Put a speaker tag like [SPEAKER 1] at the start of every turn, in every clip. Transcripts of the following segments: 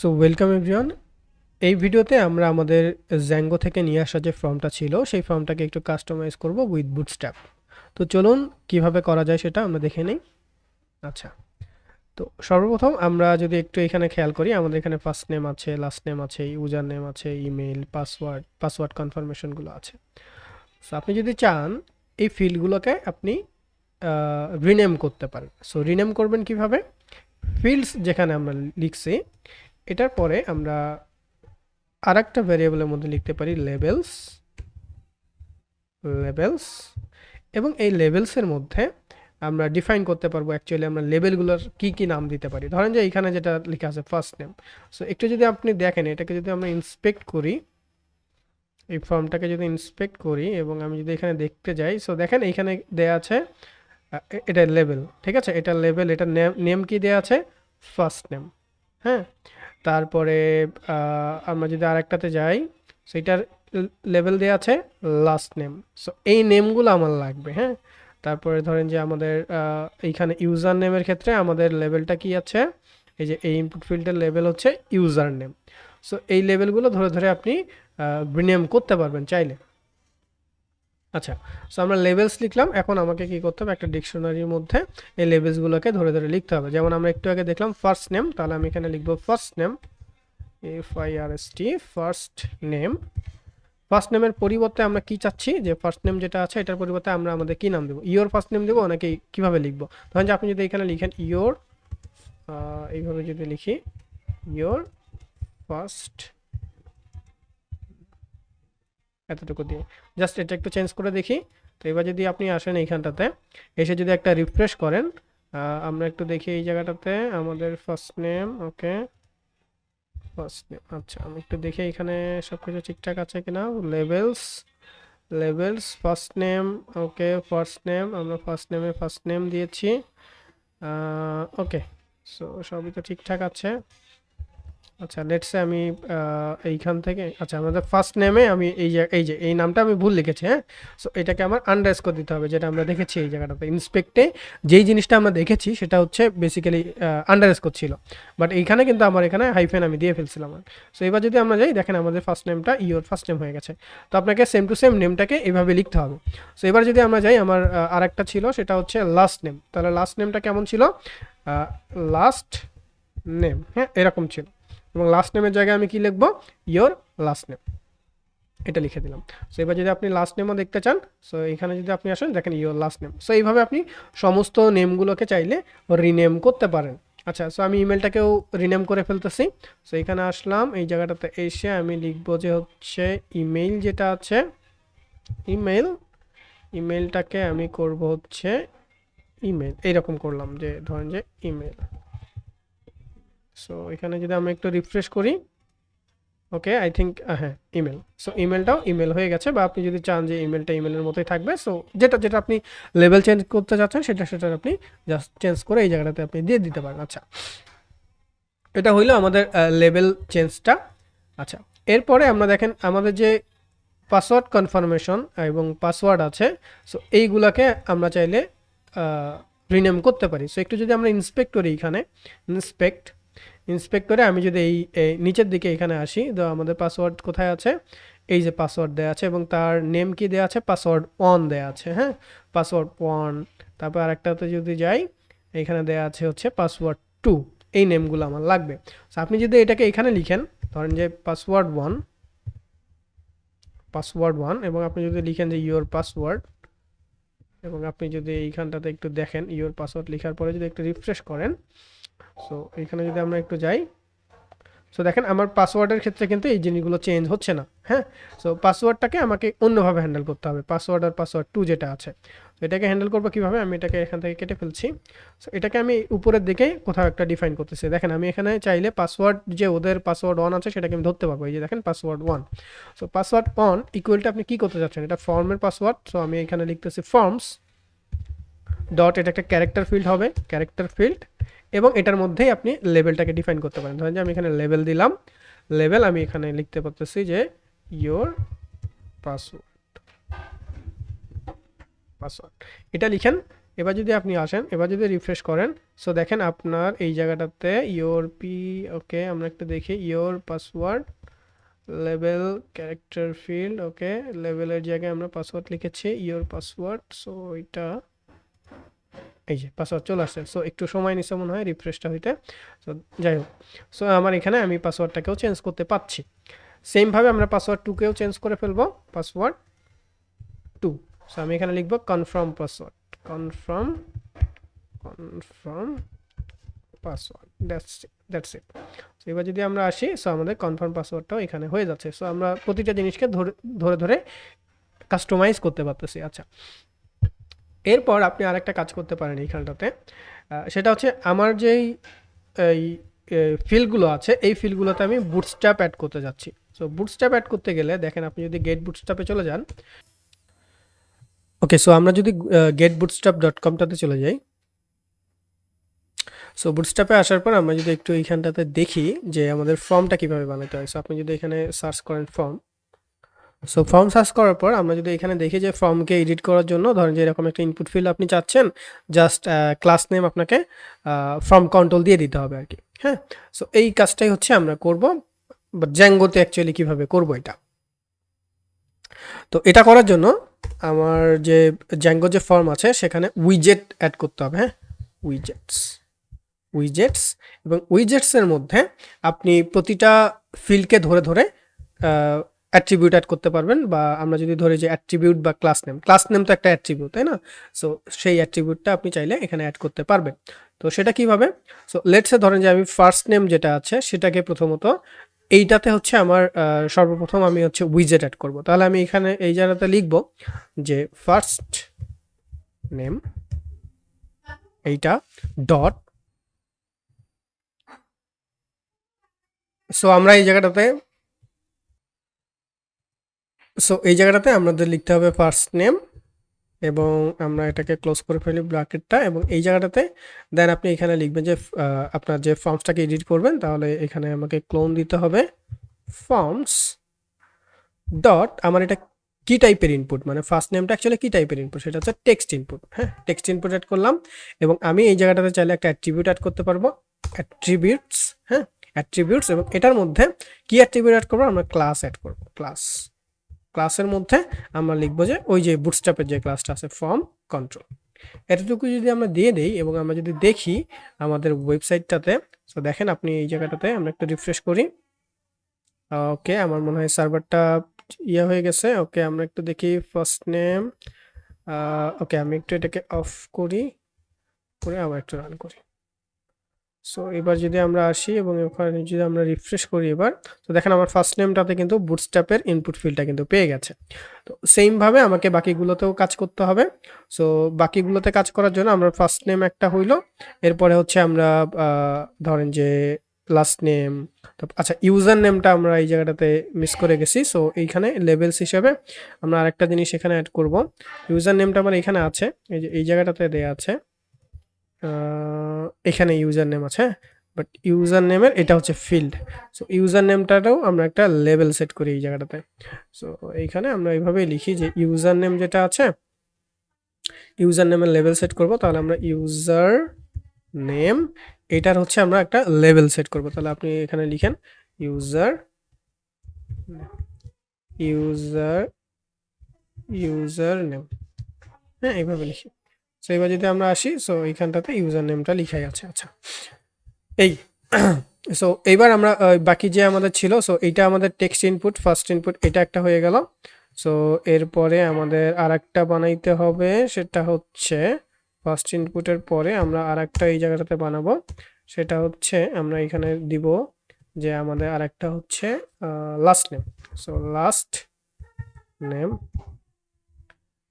[SPEAKER 1] So welcome everyone. এই ভিডিওতে আমরা আমাদের জ্যাঙ্গো থেকে নিয়ে আসা যে ফর্মটা ছিল সেই ফর্মটাকে একটু কাস্টমাইজ করব উইথ বুটস্ট্র্যাপ। তো চলুন কিভাবে করা যায় সেটা আমরা দেখে নিই। আচ্ছা, তো সর্বপ্রথম আমরা যদি একটু এখানে খেয়াল করি, আমাদের এখানে ফার্স্ট নেম আছে, লাস্ট নেম আছে, ইউজার নেম আছে, ইমেল, পাসওয়ার্ড কনফার্মেশনগুলো আছে। সো আপনি যদি চান এই ফিল্ডগুলোকে আপনি রিনেম করতে পারেন। সো রিনেম করবেন কিভাবে? ফিল্ডস যেখানে আমরা লিখছি এটার পরে আমরা আরেকটা ভ্যারিয়েবলের মধ্যে লিখতে পারি লেবেলস এবং এই লেবেলসের মধ্যে আমরা ডিফাইন করতে পারবো অ্যাকচুয়ালি আমরা লেবেলগুলোর কি কি নাম দিতে পারি। ধরেন যে এখানে যেটা লেখা আছে ফার্স্ট নেম। সো একটু যদি আপনি দেখেন, এটাকে যদি আমরা ইন্সপেক্ট করি, এই ফর্মটাকে যদি ইন্সপেক্ট করি এবং আমি যদি এখানে দেখতে যাই, সো দেখেন এইখানে দেয়া আছে এটা লেবেল, ঠিক আছে, এটা লেবেল, এটা নেম কি দেয়া আছে? First name. হ্যাঁ, তারপরে আমরা যদি আরেকটাতে যাই, সেটার লেভেল দেওয়া আছে লাস্ট নেম। সো এই নেমগুলো আমার লাগবে। হ্যাঁ, তারপরে ধরেন যে আমাদের এইখানে ইউজার নেমের ক্ষেত্রে আমাদের লেভেলটা কি আছে? এই যে এই ইনপুট ফিল্ডের লেভেল হচ্ছে ইউজার নেম। সো এই লেভেলগুলো ধরে ধরে আপনি রিনেম করতে পারবেন চাইলে। আচ্ছা, সো আমরা লেভেলস লিখলাম। এখন আমাকে কি করতে হবে? একটা ডিকশনারির মধ্যে এই লেভেলসগুলোকে ধরে ধরে লিখতে হবে। যেমন আমরা একটু আগে দেখলাম ফার্স্ট নেম, তাহলে আমি এখানে লিখবো first name, FIRST, first name. First নেমের পরিবর্তে আমরা কি চাচ্ছি? যে ফার্স্ট নেম যেটা আছে এটার পরিবর্তে আমরা আমাদের কি নাম দেবো? ইয়োর ফার্স্ট নেম দেবো নাকি কিভাবে লিখবো? ধরেন যে আপনি যদি এখানে লিখেন ইয়োর, এইভাবে যদি লিখি ইয়োর ফার্স্ট, এতটুকু দিয়ে জাস্ট এটা একটু চেঞ্জ করে দেখি। তো এবার যদি আপনি আসেন এইখানটাতে, এসে যদি একটা রিফ্রেশ করেন, আমরা একটু দেখি এই জায়গাটাতে আমাদের first name, okay first name. আচ্ছা, আমি একটু দেখি এখানে সব কিছু ঠিকঠাক আছে কিনা। Levels first name, okay first name, আমরা ফার্স্ট নেম দিয়েছি। ওকে, সো সবই তো ঠিকঠাক আছে। আচ্ছা, লেটসে আমি এইখান থেকে, আচ্ছা আমাদের ফার্স্ট নেমে আমি এই যে এই নামটা আমি ভুল লিখেছি। হ্যাঁ, সো এটাকে আমার আন্ডারস্কোর দিতে হবে, যেটা আমরা দেখেছি এই জায়গাটাতে ইন্সপেক্টে যেই জিনিসটা আমরা দেখেছি সেটা হচ্ছে বেসিক্যালি আন্ডারস্কোর ছিল, বাট এইখানে কিন্তু আমার এখানে হাইফেন আমি দিয়ে ফেলছিলাম। সো এবার যদি আমরা যাই, দেখেন আমাদের ফার্স্ট নেমটা ইয়োর ফার্স্ট নেম হয়ে গেছে। তো আপনাকে সেম টু সেম নেমটাকে এভাবে লিখতে হবে। সো এবার যদি আমরা যাই, আমার আরেকটা ছিল সেটা হচ্ছে লাস্ট নেম। তাহলে লাস্ট নেমটা কেমন ছিল? লাস্ট নেম, হ্যাঁ এরকম ছিল। এবং লাস্ট নেমের জায়গায় আমি কি লিখবো? ইয়োর লাস্ট নেম, এটা লিখে দিলাম। সো এবার যদি আপনি লাস্ট নেমও দেখতে চান, সো এখানে যদি আপনি আসেন, দেখেন ইয়োর লাস্ট নেম। সো এইভাবে আপনি সমস্ত নেমগুলোকে চাইলে রিনেম করতে পারেন। আচ্ছা, সো আমি ইমেলটাকেও রিনেম করে ফেলতেছি। সো এখানে আসলাম, এই জায়গাটাতে এসে আমি লিখবো যে হচ্ছে ইমেইল, যেটা আছে ইমেলটাকে আমি করব হচ্ছে ইমেল, এইরকম করলাম যে ধরেন যে ইমেল। সো এখানে যদি আমি একটু রিফ্রেশ করি, ওকে আই থিঙ্ক হ্যাঁ ইমেল। সো ইমেলটাও ইমেল হয়ে গেছে, বা আপনি যদি চান যে ইমেলটা ইমেলের মতোই থাকবে, সো যেটা যেটা আপনি লেভেল চেঞ্জ করতে চাচ্ছেন সেটা আপনি জাস্ট চেঞ্জ করে এই জায়গাটাতে আপনি দিয়ে দিতে পারেন। আচ্ছা, এটা হইলো আমাদের লেভেল চেঞ্জটা। আচ্ছা, এরপরে আমরা দেখেন আমাদের যে পাসওয়ার্ড কনফার্মেশন এবং পাসওয়ার্ড আছে, সো এইগুলাকে আমরা চাইলে রিনেম করতে পারি। সো একটু যদি আমরা ইন্সপেক্ট করি, এখানে ইন্সপেক্ট করে আমি যদি এই নিচের দিকে এখানে আসি, তো আমাদের পাসওয়ার্ড কোথায় আছে? এই যে পাসওয়ার্ড দেওয়া আছে এবং তার নেম কি দেওয়া আছে? পাসওয়ার্ড 1 দেওয়া আছে। হ্যাঁ, পাসওয়ার্ড 1। তারপর আরেকটাতে যদি যাই, এখানে দেওয়া আছে হচ্ছে পাসওয়ার্ড 2। এই নেমগুলো আমার লাগবে। সো আপনি যদি এটাকে এখানে লিখেন, ধরেন যে পাসওয়ার্ড 1 এবং আপনি যদি লিখেন যে ইওর পাসওয়ার্ড, এবং আপনি যদি এইখানটাতে একটু দেখেন ইওর পাসওয়ার্ড লেখার পরে যদি একটু রিফ্রেশ করেন, সো এখানে যদি আমরা একটু যাই, সো দেখেন আমার পাসওয়ার্ডের ক্ষেত্রে কিন্তু এই জিনিসগুলো চেঞ্জ হচ্ছে না। হ্যাঁ, সো পাসওয়ার্ডটাকে আমাকে অন্যভাবে হ্যান্ডেল করতে হবে, পাসওয়ার্ড আর পাসওয়ার্ড 2 যেটা আছে। তো এটাকে হ্যান্ডেল করবো কীভাবে? আমি এটাকে এখান থেকে কেটে ফেলছি। সো এটাকে আমি উপরের দিকে কোথাও একটা ডিফাইন করতেছি। দেখেন আমি এখানে চাইলে পাসওয়ার্ড, যে ওদের পাসওয়ার্ড 1 আছে সেটাকে আমি ধরতে পারবো। এই যে দেখেন পাসওয়ার্ড 1। সো পাসওয়ার্ড 1 ইকুয়ালটা আপনি কী করতে চাচ্ছেন? এটা ফর্মের পাসওয়ার্ড। সো আমি এখানে লিখতেছি ফর্মস ডট, এটা একটা ক্যারেক্টার ফিল্ড হবে, ক্যারেক্টার ফিল্ড, এবং এটার মধ্যেই আপনি লেভেলটাকে ডিফাইন করতে পারেন। ধরেন যে আমি এখানে লেভেল দিলাম, লেভেল আমি এখানে লিখতে পারতেছি যে ইয়োর পাসওয়ার্ড, এটা লিখেন। এবার যদি আপনি আসেন, এবার যদি রিফ্রেশ করেন, সো দেখেন আপনার এই জায়গাটাতে ইয়োর পি, ওকে আমরা একটু দেখি, ইয়োর পাসওয়ার্ড লেভেল ক্যারেক্টার ফিল্ড, ওকে লেভেলের জায়গায় আমরা পাসওয়ার্ড লিখেছি ইয়োর পাসওয়ার্ড। সো এটা এই যে পাসওয়ার্ড চলে আসছে। সো একটু সময় নিচ্ছে মনে হয় রিফ্রেশটা হইতে। সো যাই হোক, সো আমার এখানে আমি পাসওয়ার্ডটাকেও চেঞ্জ করতে পারছি। সেমভাবে আমরা পাসওয়ার্ড টুকেও চেঞ্জ করে ফেলবো, পাসওয়ার্ড টু। সো আমি এখানে লিখবো confirm password, confirm confirm password, that's it. So এবার যদি আমরা আসি, সো আমাদের কনফার্ম পাসওয়ার্ডটাও এখানে হয়ে যাচ্ছে। সো আমরা প্রতিটা জিনিসকে ধরে ধরে ধরে কাস্টমাইজ করতে পারতেছি। আচ্ছা, এরপর আপনি আরেকটা কাজ করতে পারেন এইখানটাতে, সেটা হচ্ছে আমার যেই এই ফিল্ডগুলো আছে, এই ফিল্ডগুলোতে আমি বুটস্ট্র্যাপ অ্যাড করতে যাচ্ছি। সো বুটস্ট্র্যাপ অ্যাড করতে গেলে দেখেন, আপনি যদি গেট বুটস্ট্র্যাপে চলে যান, ওকে, সো আমরা যদি getbootstrap.com-টাতে চলে যাই, সো বুটস্ট্র্যাপে আসার পর আমরা যদি একটু এইখানটাতে দেখি যে আমাদের ফর্মটা কিভাবে বানাতে হয়। সো আপনি যদি এখানে সার্চ করেন ফর্ম, সো ফর্ম সার্চ করার পর আমরা যদি এখানে দেখি যে ফর্মকে এডিট করার জন্য ধরেন যে এরকম একটা ইনপুট ফিল্ড আপনি চাচ্ছেন, জাস্ট ক্লাস নেম আপনাকে ফর্ম কন্ট্রোল দিয়ে দিতে হবে আর কি। হ্যাঁ, সো এই কাজটাই হচ্ছে আমরা করব, বাট জ্যাঙ্গোতে অ্যাকচুয়ালি কিভাবে করব এটা। তো এটা করার জন্য আমার যে জ্যাঙ্গো যে ফর্ম আছে সেখানে উইজেট অ্যাড করতে হবে। হ্যাঁ, উইজেটস এবং উইজেটসের মধ্যে আপনি প্রতিটা ফিল্ডকে ধরে ধরে অ্যাট্রিবিউট অ্যাড করতে পারবেন, বা আমরা যদি ধরি যে অ্যাট্রিবিউট বা ক্লাস নেম তো একটা অ্যাট্রিবিউট, তাই না? সো সেই অ্যাট্রিবিউটটা আপনি চাইলে এখানে অ্যাড করতে পারবেন। তো সেটা কিভাবে? সো লেটসে ধরেন যে আমি ফার্স্ট নেম যেটা আছে সেটাকে প্রথমত এইটাতে হচ্ছে আমার সর্বপ্রথম আমি হচ্ছে উইজেট অ্যাড করব। তাহলে আমি এখানে এই জায়গাতে লিখব যে ফার্স্ট নেম এইটা ডট, সো আমরা এই জায়গাটাতে আমাদের লিখতে হবে ফার্স্ট নেম, এবং আমরা এটাকে ক্লোজ করে ফেলি ব্র্যাকেটটা, এবং এই জায়গাটাতে দেন আপনি এখানে লিখবেন যে আপনার যে ফর্মসটাকে এডিট করবেন, তাহলে এখানে আমাকে ক্লোন দিতে হবে ফর্মস ডট, আমার এটা কি টাইপের ইনপুট, মানে ফার্স্ট নেমটা অ্যাকচুয়ালি কি টাইপের ইনপুট, সেটা হচ্ছে টেক্সট ইনপুট। হ্যাঁ, টেক্সট ইনপুট অ্যাড করলাম, এবং আমি এই জায়গাটাতে চাইলে একটা অ্যাট্রিবিউট অ্যাড করতে পারবো, অ্যাট্রিবিউটস। হ্যাঁ, অ্যাট্রিবিউটস, এবং এটার মধ্যে কি অ্যাট্রিবিউট অ্যাড করবো, আমরা ক্লাস অ্যাড করবো। ক্লাসের মধ্যে আমরা লিখবো যে ওই যে বুটস্ট্র্যাপের যে ক্লাসটা আছে ফর্ম কন্ট্রোল, এতটুকু যদি আমরা দিয়ে দেই এবং আমরা যদি দেখি আমাদের ওয়েবসাইটটাতে, তো দেখেন আপনি এই জায়গাটাতে আমরা একটু রিফ্রেশ করি। ওকে, আমার মনে হয় সার্ভারটা ইয়ে হয়ে গেছে। ওকে, আমরা একটু দেখি ফার্স্ট নেম। ওকে, আমি একটু এটাকে অফ করি, করে আবার একটু রান করি। সো এবার যদি আমরা আসি এবং ওখানে যদি আমরা রিফ্রেশ করি এবার, তো দেখেন আমার ফার্স্ট নেমটাতে কিন্তু বুটস্ট্র্যাপের ইনপুট ফিল্ডটা কিন্তু পেয়ে গেছে। তো সেমভাবে আমাকে বাকিগুলোতেও কাজ করতে হবে। সো বাকিগুলোতে কাজ করার জন্য আমরা ফার্স্ট নেম একটা হইলো, এরপরে হচ্ছে আমরা ধরেন যে লাস্ট নেম, আচ্ছা ইউজার নেমটা আমরা এই জায়গাটাতে মিস করে গেছি। সো এইখানে লেভেলস হিসেবে আমরা আরেকটা জিনিস এখানে অ্যাড করব। ইউজার নেমটা আমার এখানে আছে, এই যে এই জায়গাটাতে দেয়া আছে, এখানে ইউজার নেম আছে, বাট ইউজার নেমের এটা হচ্ছে ফিল্ড। সো ইউজার নেমটাও আমরা একটা লেভেল সেট করি এই জায়গাটাতে। সো এইখানে আমরা এইভাবেই লিখি যে ইউজার নেম যেটা আছে, ইউজার নেমের লেভেল সেট করব। তাহলে আমরা ইউজার নেম এটার হচ্ছে আমরা একটা লেভেল সেট করব। তাহলে আপনি এখানে লিখেন ইউজার ইউজার ইউজার নেম। হ্যাঁ, এইভাবে লিখি। সো এবার যদি আমরা আসি, সো এইখানটাতে ইউজার নেমটা লিখাই আছে। আচ্ছা, এই সো এইবার আমরা বাকি যে আমাদের ছিল, সো এইটা আমাদের টেক্সট ইনপুট, ফার্স্ট ইনপুট, এটা একটা হয়ে গেল। সো এরপরে আমাদের আরেকটা বানাইতে হবে, সেটা হচ্ছে ফার্স্ট ইনপুটের পরে আমরা আরেকটা এই জায়গাটাতে বানাবো, সেটা হচ্ছে আমরা এখানে দিব যে আমাদের আরেকটা হচ্ছে last name. So last name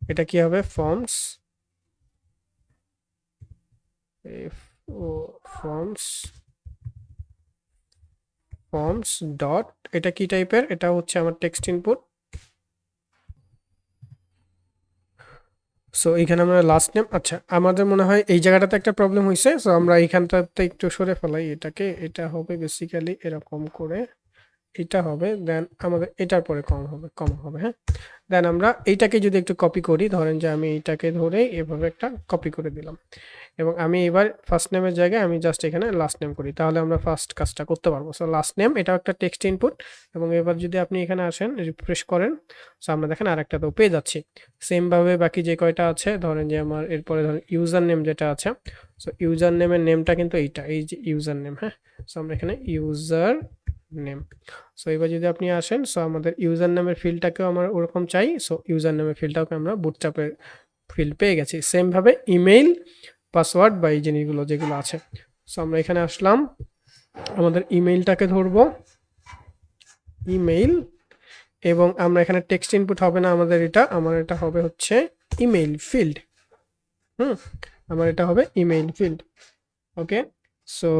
[SPEAKER 1] এটা কি হবে, ফর্মস ফর্মস ফর্মস ডট, এটা কি টাইপের, এটা হচ্ছে আমার টেক্সট ইনপুট। সো এইখানে আমরা লাস্ট নেম, আচ্ছা আমাদের মনে হয় এই জায়গাটাতে একটা প্রবলেম হয়েছে। সো আমরা এইখানটাতে একটু সরে ফেলাই এটাকে, এটা হবে বেসিক্যালি এরকম করে, এটা হবে, দেন আমাদের এটার পরে কমা হবে, হ্যাঁ। দেন আমরা এইটাকে যদি একটু কপি করি, ধরেন যে আমি এইটাকে ধরে এভাবে একটা কপি করে দিলাম, এবং আমি এবার ফার্স্ট নেমের জায়গায় আমি জাস্ট এখানে লাস্ট নেম করি, তাহলে আমরা ফার্স্ট কাজটা করতে পারবো। সো লাস্ট নেম এটাও একটা টেক্সট ইনপুট, এবং এবার যদি আপনি এখানে আসেন রিফ্রেশ করেন, সো আমরা দেখেন আরেকটা তো পেয়ে যাচ্ছি। সেম ভাবে বাকি যে কয়টা আছে, ধরেন যে আমার এরপরে ধরেন ইউজার নেম যেটা আছে, সো ইউজার নেমের নেমটা কিন্তু এইটা, এই যে ইউজার নেম, হ্যাঁ। সো আমরা এখানে ইউজার নেম, সো এবার যদি আপনি আসেন, সো আমাদের ইউজার নেমের ফিল্ডটাকেও আমরা ওরকম চাই, সো ইউজার নেমের ফিল্ডটাকে আমরা বুটস্ট্র্যাপের ফিল্ড পেয়ে গেছি। সেম ভাবে ইমেইল, পাসওয়ার্ড বা এই জিনিসগুলো যেগুলো আছে, সো আমরা এখানে আসলাম, আমাদের ইমেইলটাকে ধরবো ইমেইল, এবং আমরা এখানে টেক্সট ইনপুট হবে না আমাদের, আমার এটা হবে হচ্ছে ইমেইল ফিল্ড। আমার এটা হবে email field. Okay, so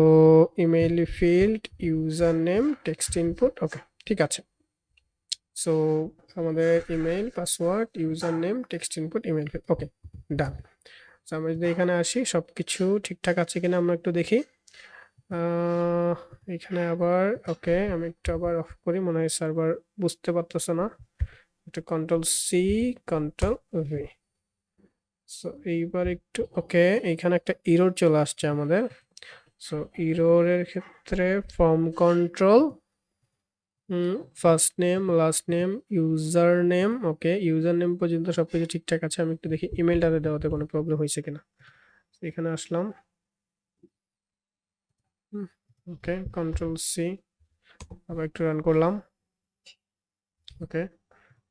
[SPEAKER 1] email field, user name, text input. Okay, ঠিক আছে। সো আমাদের email, password, user name, text input, email field. Okay, done. So আমরা যদি এখানে আসি, সব কিছু ঠিকঠাক আছে কিনা আমরা একটু দেখি। এখানে আবার ওকে, আমি একটু আবার অফ করি, মনে হয় সার্ভার বুঝতে পারতেছে না। একটু control C, control V. So এইবার একটু ওকে, এইখানে একটা ইরর চলে আসছে আমাদের। সো ইররের ক্ষেত্রে form control, first name, last name, user name. Okay, user name পর্যন্ত সবকিছু ঠিকঠাক আছে। আমি একটু দেখি ইমেলটাতে দেওয়াতে কোনো প্রবলেম হয়েছে কিনা। এখানে আসলাম, ওকে, কন্ট্রোল সি, আবার একটু রান করলাম। ওকে,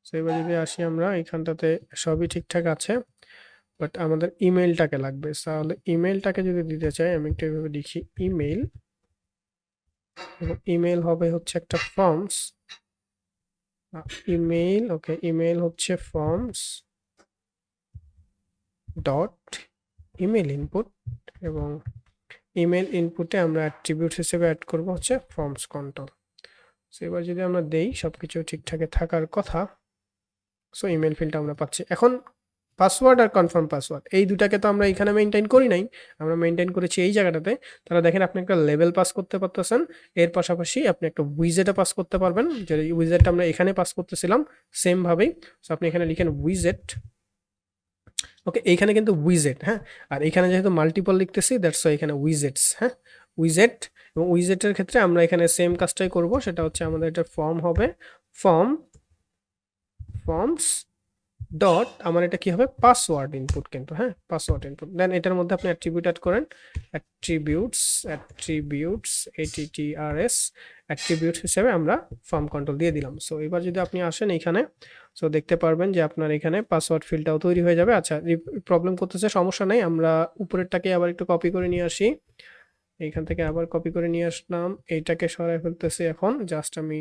[SPEAKER 1] সো এবার যদি আসি আমরা, এখানটাতে সবই ঠিকঠাক আছে, বাট আমাদের ইমেলটাকে লাগবে। তাহলে ইমেলটাকে যদি দিতে চাই, আমি একটু এভাবে লিখি ইমেল, এবং ইমেল হবে হচ্ছে একটা ফর্মস ইমেল। ওকে, ইমেল হচ্ছে ফর্মস ডট ইমেল ইনপুট, এবং ইমেল ইনপুটে আমরা অ্যাট্রিবিউটস হিসেবে অ্যাড করব হচ্ছে ফর্মস কন্ট্রোল। সো এবার যদি আমরা দেই, সবকিছু ঠিকঠাক থাকার কথা, সো ইমেল ফিল্ডটা আমরা পাচ্ছি। এখন পাসওয়ার্ড আর কনফার্ম পাসওয়ার্ড এই দুটাকে তো আমরা এখানে মেনটেন করি নাই, আমরা মেনটেন করেছি এই জায়গাটাতে। তাহলে দেখেন আপনি একটা লেভেল পাস করতে পারতেছেন, এর পাশাপাশি আপনি একটা উইজেটে পাস করতে পারবেন, যে উইজেটটা আমরা এখানে পাস করতেছিলাম সেম ভাবেই। সো আপনি এখানে লিখেন উইজেট। ওকে, এইখানে কিন্তু উইজেট, হ্যাঁ, আর এখানে যেহেতু মাল্টিপল লিখতেছি, দ্যাটস ওয়াই এখানে উইজেটস, হ্যাঁ, উইজেট। এবং উইজেটের ক্ষেত্রে আমরা এখানে সেম কাজটাই করব, সেটা হচ্ছে আমাদের এটা ফর্ম হবে, ফর্মস ডট, আমার এটা কি হবে, পাসওয়ার্ড ইনপুট কিন্তু, হ্যাঁ, পাসওয়ার্ড ইনপুট। দেন এটার মধ্যে আপনি অ্যাট্রিবিউট অ্যাড করেন, অ্যাট্রিবিউটস ATTRS, অ্যাট্রিবিউটস হিসেবে আমরা ফর্ম কন্ট্রোল দিয়ে দিলাম। সো এবার যদি আপনি আসেন এখানে, সো দেখতে পারবেন যে আপনার এখানে পাসওয়ার্ড ফিল্ডটাও তৈরি হয়ে যাবে। আচ্ছা, প্রবলেম করতেছে, সমস্যা নেই, আমরা উপরেরটাকে আবার একটু কপি করে নিয়ে আসি। এইখান থেকে আবার কপি করে নিয়ে আসলাম, এইটাকে সরাই ফেলতেছি। এখন জাস্ট আমি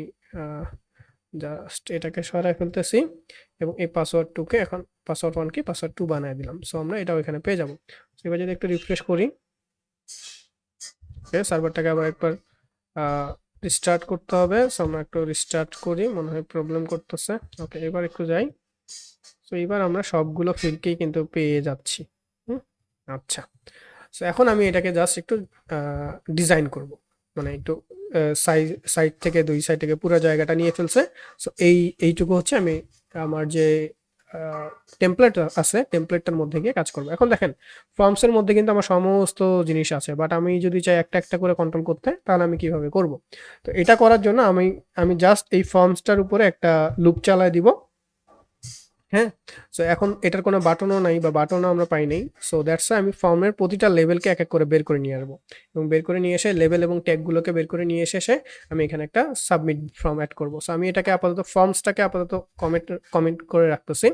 [SPEAKER 1] এটাকে সরাই ফেলতেছি, এবং এই পাসওয়ার্ড 2 কে এখন পাসওয়ার্ড 1 কি পাসওয়ার্ড 2 বানিয়ে দিলাম। সো আমরা এটাও এখানে পেয়ে যাব। এবার যদি একটু রিফ্রেশ করি, ওকে, সার্ভারটাকে আবার একবার রিস্টার্ট করতে হবে। সো আমরা একটু রিস্টার্ট করি, মনে হয় প্রবলেম করতেছে। ওকে, এবার একটু যাই। সো এবার আমরা সবগুলো ফিল্ডকেই কিন্তু পেয়ে যাচ্ছি। আচ্ছা, সো এখন আমি এটাকে জাস্ট একটু ডিজাইন করব, মানে একটু সাইড থেকে, দুই সাইড থেকে পুরো জায়গাটা নিয়ে ফেলছে। সো এইটুকু হচ্ছে আমি আমার যে টেমপ্লেট আছে, টেমপ্লেটটার মধ্যে গিয়ে কাজ করবো। এখন দেখেন, ফর্মসের মধ্যে কিন্তু আমার সমস্ত জিনিস আছে, বাট আমি যদি চাই একটা একটা করে কন্ট্রোল করতে, তাহলে আমি কিভাবে করব? তো এটা করার জন্য আমি জাস্ট এই ফর্মসটার উপরে একটা লুপ চালায় দিব, হ্যাঁ। সো এখন এটার কোনো বাটনও নাই, বা বাটনও আমরা পাই নাই। সো দ্যাটস আমি ফর্মের প্রতিটা লেভেলকে এক এক করে বের করে নিয়ে আসবো, এবং বের করে নিয়ে এসে লেভেল এবং ট্যাগগুলোকে বের করে নিয়ে এসে আমি এখানে একটা সাবমিট ফর্ম অ্যাড করবো। সো আমি এটাকে আপাতত ফর্মসটাকে আপাতত কমেন্ট করে রাখতেছি।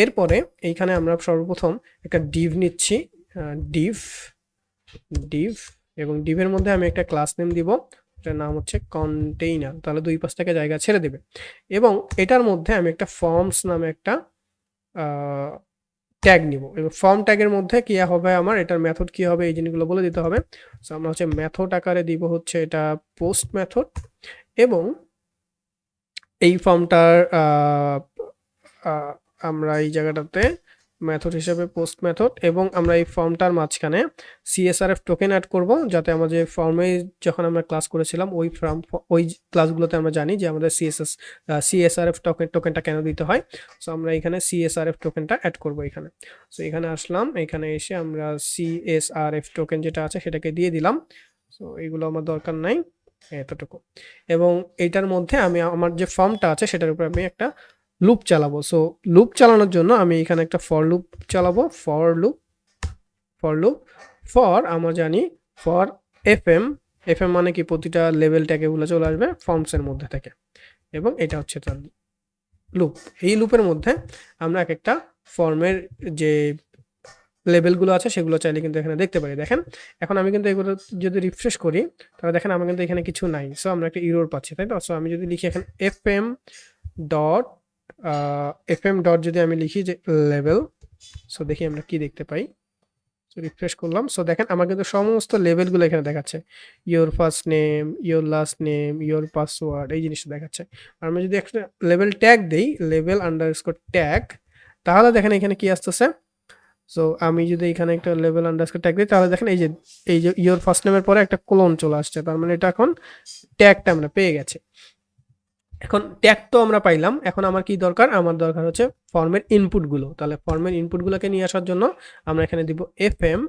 [SPEAKER 1] এরপরে এইখানে আমরা সর্বপ্রথম একটা ডিভ নিচ্ছি, ডিভ ডিভ এবং ডিভের মধ্যে আমি একটা ক্লাস নেম দিব, এটার নাম হচ্ছে কন্টেইনার, তাহলে দুই পাশ থেকে জায়গা ছেড়ে দেবে। এবং এটার মধ্যে আমি একটা ফর্মস নামে একটা ট্যাগ নিব, এবং ফর্ম ট্যাগের মধ্যে কি হবে, আমার এটার মেথড কি হবে, এই জিনিসগুলো বলে দিতে হবে। সো আমরা হচ্ছে মেথড আকারে দিব হচ্ছে এটা পোস্ট মেথড, এবং এই ফর্মটার আমরা এই জায়গাটাতে মেথড হিসেবে পোস্ট মেথড, এবং আমরা এই ফর্মটার মাঝখানে সিএসআরএফ টোকেন অ্যাড করব, যাতে আমাদের ফর্মে যখন আমরা ক্লাস করেছিলাম ওই ক্লাসগুলোতে আমরা জানি যে আমাদের সিএসআরএফ টোকেনটা কেন দিতে হয়। সো আমরা এখানে সিএসআরএফ টোকেনটা অ্যাড করব এখানে। সো এখানে আসলাম, এখানে এসে আমরা সিএসআরএফ টোকেন যেটা আছে সেটাকে দিয়ে দিলাম। সো এইগুলো আমার দরকার নাই, এতটুকু। এবং এইটার মধ্যে আমি আমার যে ফর্মটা আছে সেটার উপর আমি একটা লুপ চালাবো। সো লুপ চালানোর জন্য আমি এখানে একটা ফর লুপ চালাবো, ফর আমরা জানি ফর এফএম মানে কি প্রতিটা লেভেল ট্যাগ এগুলো চলে আসবে ফর্মসের মধ্যে থেকে, এবং এটা হচ্ছে তার লুপ। এই লুপের মধ্যে আমরা এক একটা ফর্মের যে লেভেলগুলো আছে সেগুলো চাইলে কিন্তু এখানে দেখতে পারি। দেখেন এখন আমি কিন্তু এগুলো যদি রিফ্রেশ করি তাহলে দেখেন আমার কিন্তু এখানে কিছু নাই। সো আমরা একটা ইরর পাচ্ছি, তাই তো? সো আমি যদি লিখি এখানে এফএম ডট যদি আমি লিখি যে লেভেল, সো দেখি আমরা কি দেখতে পাই। সো রিফ্রেশ করলাম, সো দেখেন আমার কিন্তু সমস্ত লেভেলগুলো এখানে দেখাচ্ছে, your first name, your last name, your password, এই জিনিসটা দেখাচ্ছে। আর আমি যদি একটা লেভেল ট্যাগ দিই, লেভেল আন্ডারস্কোর ট্যাগ, তাহলে দেখেন এখানে কি আসতেছে। সো আমি যদি এখানে একটা লেভেল আন্ডারস্কোর ট্যাগ দিই তাহলে দেখেন এই যে ইয়োর ফার্স্ট নেমের পরে একটা কোলন চলে আসছে, তার মানে এটা এখন ট্যাগটা আমরা পেয়ে গেছি। এখন ট্যাগ তো আমরা পাইলাম, এখন আমার কি দরকার? আমার দরকার হচ্ছে ফর্মের ইনপুটগুলো। তাহলে ফর্মের ইনপুটগুলোকে নিয়ে আসার জন্য আমরা এখানে দিব এফএম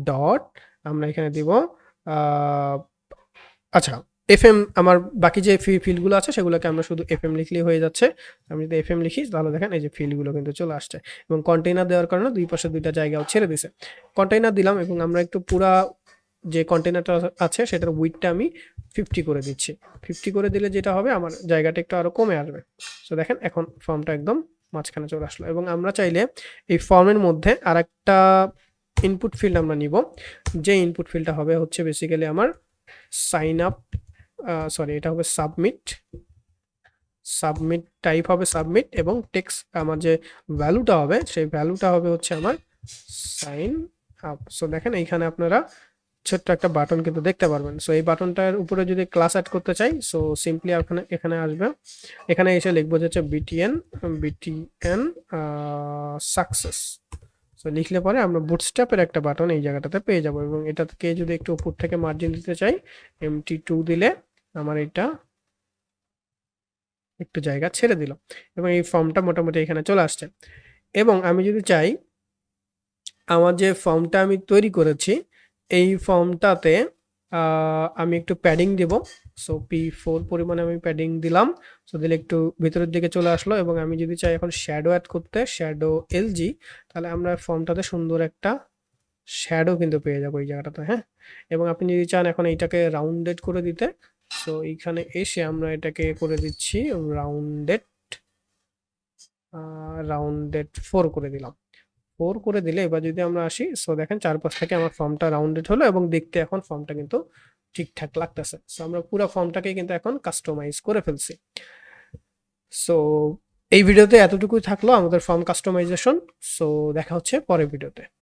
[SPEAKER 1] ডট, আমরা এখানে দিব আচ্ছা এফএম, আমার বাকি যে ফিল্ডগুলো আছে সেগুলোকে আমরা শুধু এফএম লিখলেই হয়ে যাচ্ছে। আমি যদি এফএম লিখি তাহলে দেখেন এই যে ফিল্ডগুলো কিন্তু চলে আসছে, এবং কন্টেইনার দেওয়ার কারণে দুই পাশে দুইটা জায়গাও ছেড়ে দিছে। কন্টেইনার দিলাম, এবং আমরা একটু পুরা যে কন্টেইনারটা আছে সেটার উইডথটা আমি 50 করে দিচ্ছি। 50 করে দিলে যেটা হবে আমার জায়গাটা একটু আরো কমে আসবে। সো দেখেন এখন ফর্মটা একদম মাঝখানে চলে আসলো, এবং আমরা চাইলে এই ফর্মের মধ্যে আরেকটা ইনপুট ফিল্ড আমরা নিব, যে ইনপুট ফিল্ডটা হবে হচ্ছে বেসিক্যালি আমার সাইন আপ, সরি এটা হবে সাবমিট টাইপ হবে সাবমিট, এবং টেক্সট আমার যে ভ্যালুটা হবে সেই ভ্যালুটা হবে হচ্ছে আমার সাইন আপ। সো দেখেন এইখানে আপনারা ছোট্ট একটা বাটন কিন্তু দেখতে পারবেন। সো এই বাটনটার উপরে যদি ক্লাস অ্যাড করতে চাই, সো সিম্পলি এখানে আসবে, এখানে এসে লিখবো যে হচ্ছে বিটিএন সাকসেস। সো লিখলে পরে আমরা বুটস্ট্র্যাপের একটা বাটন এই জায়গাটাতে পেয়ে যাব, এবং এটাকে যদি একটু উপর থেকে মার্জিন দিতে চাই, MT2 দিলে আমার এটা একটু জায়গা ছেড়ে দিল, এবং এই ফর্মটা মোটামুটি এখানে চলে আসছে। এবং আমি যদি চাই আমার যে ফর্মটা আমি তৈরি করেছি এই ফর্মটাতে আমি একটু প্যাডিং দেব। সো P4 পরিমাণে আমি প্যাডিং দিলাম। সো দিলে একটু ভিতরের দিকে চলে আসলো, এবং আমি যদি চাই এখন শ্যাডো অ্যাড করতে, শ্যাডো LG, তাহলে আমরা ফর্মটাতে সুন্দর একটা শ্যাডো কিন্তু পেয়ে যাবো এই জায়গাটাতে, হ্যাঁ। এবং আপনি যদি চান এখন এইটাকে রাউন্ডেড করে দিতে, সো এইখানে এসে আমরা এটাকে করে দিচ্ছি রাউন্ডেড 4 করে দিলাম। 4 করে দিলে এবার যদি আমরা আসি, সো দেখেন চারপাশ থেকে আমার ফর্মটা রাউন্ডেড হলো, এবং দেখতে এখন ফর্মটা কিন্তু ঠিকঠাক লাগতেছে। সো আমরা পুরো ফর্মটাকে কিন্তু এখন কাস্টমাইজ করে ফেলছি। সো এই ভিডিওতে এতটুকুই থাকলো আমাদের ফর্ম কাস্টমাইজেশন। সো দেখা হচ্ছে পরের ভিডিওতে।